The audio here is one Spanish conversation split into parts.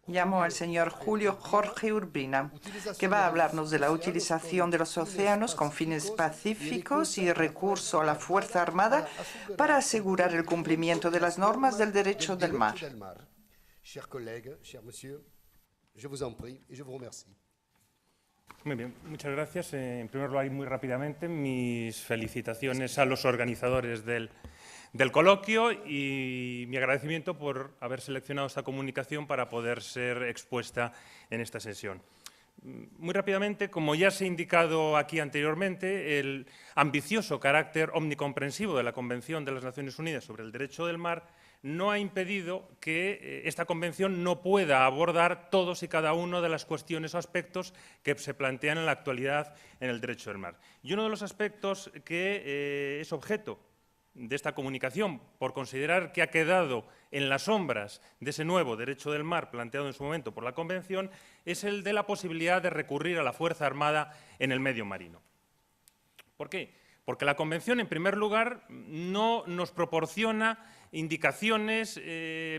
Llamo al señor Julio Jorge Urbina, que va a hablarnos de la utilización de los océanos con fines pacíficos y recurso a la Fuerza Armada para asegurar el cumplimiento de las normas del derecho del mar. Muy bien, muchas gracias. En primer lugar, y muy rápidamente, mis felicitaciones a los organizadores del coloquio y mi agradecimiento por haber seleccionado esta comunicación para poder ser expuesta en esta sesión. Muy rápidamente, como ya se ha indicado aquí anteriormente, el ambicioso carácter omnicomprensivo de la Convención de las Naciones Unidas sobre el Derecho del Mar no ha impedido que esta convención no pueda abordar todos y cada uno de las cuestiones o aspectos que se plantean en la actualidad en el derecho del mar. Y uno de los aspectos que es objeto de esta comunicación, por considerar que ha quedado en las sombras de ese nuevo derecho del mar planteado en su momento por la Convención, es el de la posibilidad de recurrir a la Fuerza Armada en el medio marino. ¿Por qué? Porque la Convención, en primer lugar, no nos proporciona indicaciones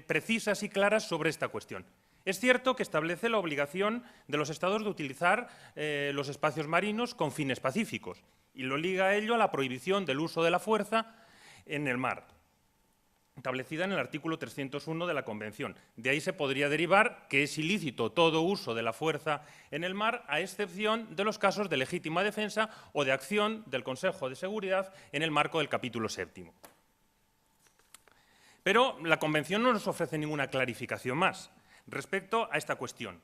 precisas y claras sobre esta cuestión. Es cierto que establece la obligación de los Estados de utilizar los espacios marinos con fines pacíficos y lo liga a ello a la prohibición del uso de la fuerza en el mar, establecida en el artículo 301 de la Convención. De ahí se podría derivar que es ilícito todo uso de la fuerza en el mar, a excepción de los casos de legítima defensa o de acción del Consejo de Seguridad en el marco del capítulo 7º. Pero la Convención no nos ofrece ninguna clarificación más respecto a esta cuestión.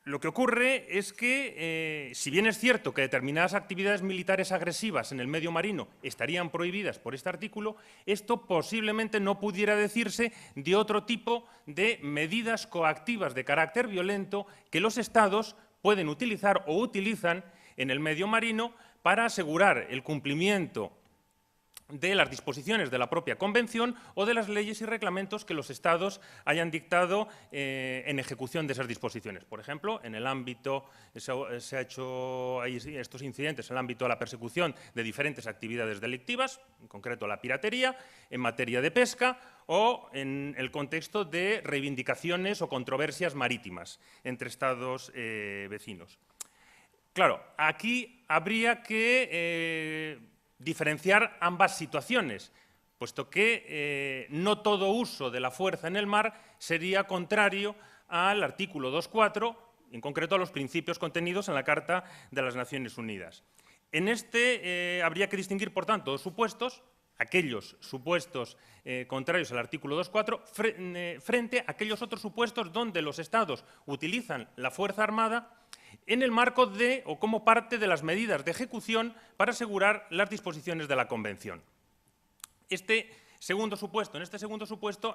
Lo que ocurre es que, si bien es cierto que determinadas actividades militares agresivas en el medio marino estarían prohibidas por este artículo, esto posiblemente no pudiera decirse de otro tipo de medidas coactivas de carácter violento que los Estados pueden utilizar o utilizan en el medio marino para asegurar el cumplimiento de las disposiciones de la propia Convención o de las leyes y reglamentos que los Estados hayan dictado en ejecución de esas disposiciones. Por ejemplo, en el ámbito, se ha hecho estos incidentes en el ámbito de la persecución de diferentes actividades delictivas, en concreto la piratería, en materia de pesca o en el contexto de reivindicaciones o controversias marítimas entre Estados vecinos. Claro, aquí habría que diferenciar ambas situaciones, puesto que no todo uso de la fuerza en el mar sería contrario al artículo 2.4, en concreto a los principios contenidos en la Carta de las Naciones Unidas. En este habría que distinguir, por tanto, dos supuestos, aquellos supuestos contrarios al artículo 2.4, frente a aquellos otros supuestos donde los Estados utilizan la Fuerza Armada en el marco de o como parte de las medidas de ejecución para asegurar las disposiciones de la Convención. En este segundo supuesto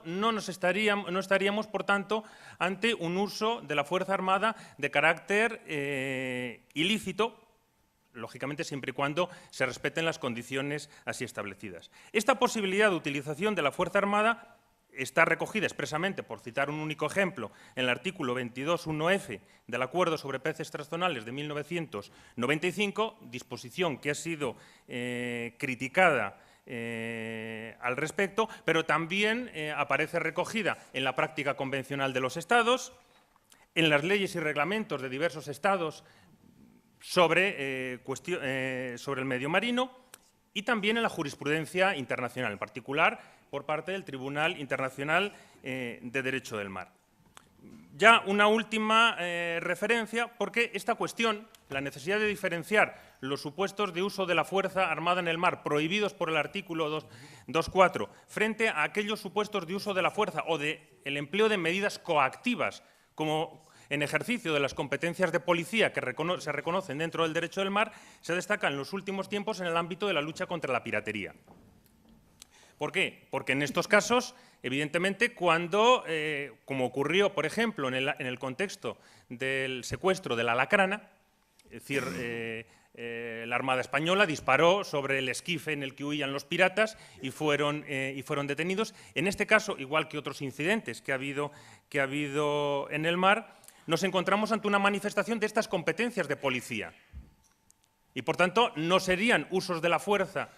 no estaríamos, por tanto, ante un uso de la Fuerza Armada de carácter ilícito, lógicamente siempre y cuando se respeten las condiciones así establecidas. Esta posibilidad de utilización de la Fuerza Armada está recogida expresamente, por citar un único ejemplo, en el artículo 22.1f del Acuerdo sobre Peces Transzonales de 1995, disposición que ha sido criticada al respecto, pero también aparece recogida en la práctica convencional de los Estados, en las leyes y reglamentos de diversos Estados sobre el medio marino y también en la jurisprudencia internacional, en particular por parte del Tribunal Internacional de Derecho del Mar. Ya una última referencia, porque esta cuestión, la necesidad de diferenciar los supuestos de uso de la fuerza armada en el mar prohibidos por el artículo 2.4 frente a aquellos supuestos de uso de la fuerza o del empleo de medidas coactivas como en ejercicio de las competencias de policía que se reconocen dentro del derecho del mar, se destaca en los últimos tiempos en el ámbito de la lucha contra la piratería. ¿Por qué? Porque en estos casos, evidentemente, cuando, como ocurrió, por ejemplo, en el contexto del secuestro de la Lacrana, es decir, la Armada Española disparó sobre el esquife en el que huían los piratas y fueron detenidos. En este caso, igual que otros incidentes que ha habido en el mar, nos encontramos ante una manifestación de estas competencias de policía. Y, por tanto, no serían usos de la fuerza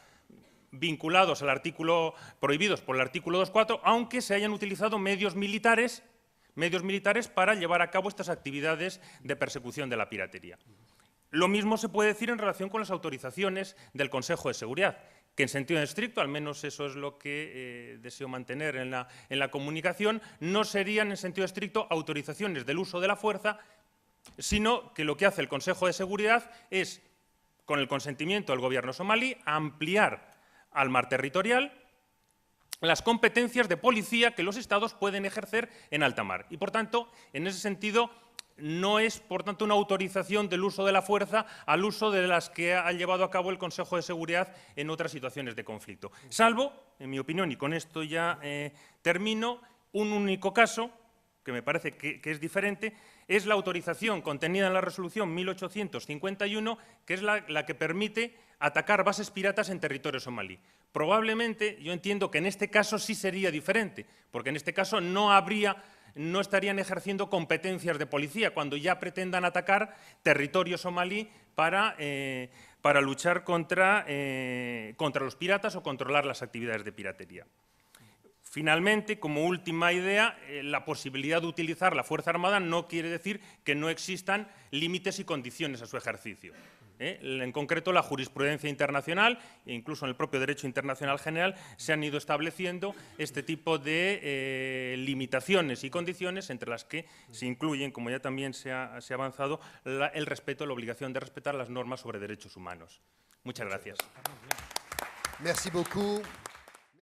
vinculados al artículo, prohibidos por el artículo 2.4, aunque se hayan utilizado medios militares para llevar a cabo estas actividades de persecución de la piratería. Lo mismo se puede decir en relación con las autorizaciones del Consejo de Seguridad, que en sentido estricto, al menos eso es lo que deseo mantener en la comunicación, no serían en sentido estricto autorizaciones del uso de la fuerza, sino que lo que hace el Consejo de Seguridad es, con el consentimiento del Gobierno somalí, ampliar al mar territorial las competencias de policía que los Estados pueden ejercer en alta mar. Y, por tanto, en ese sentido, no es, por tanto, una autorización del uso de la fuerza al uso de las que ha llevado a cabo el Consejo de Seguridad en otras situaciones de conflicto. Salvo, en mi opinión, y con esto ya termino, un único caso, que me parece que es diferente, es la autorización contenida en la resolución 1851, que es la que permite atacar bases piratas en territorio somalí. Probablemente, yo entiendo que en este caso sí sería diferente, porque en este caso no estarían ejerciendo competencias de policía cuando ya pretendan atacar territorio somalí para luchar contra los piratas o controlar las actividades de piratería. Finalmente, como última idea, la posibilidad de utilizar la Fuerza Armada no quiere decir que no existan límites y condiciones a su ejercicio. En concreto, la jurisprudencia internacional e incluso en el propio derecho internacional general se han ido estableciendo este tipo de limitaciones y condiciones entre las que se incluyen, como ya también se ha avanzado, el respeto, la obligación de respetar las normas sobre derechos humanos. Muchas gracias. Merci beaucoup.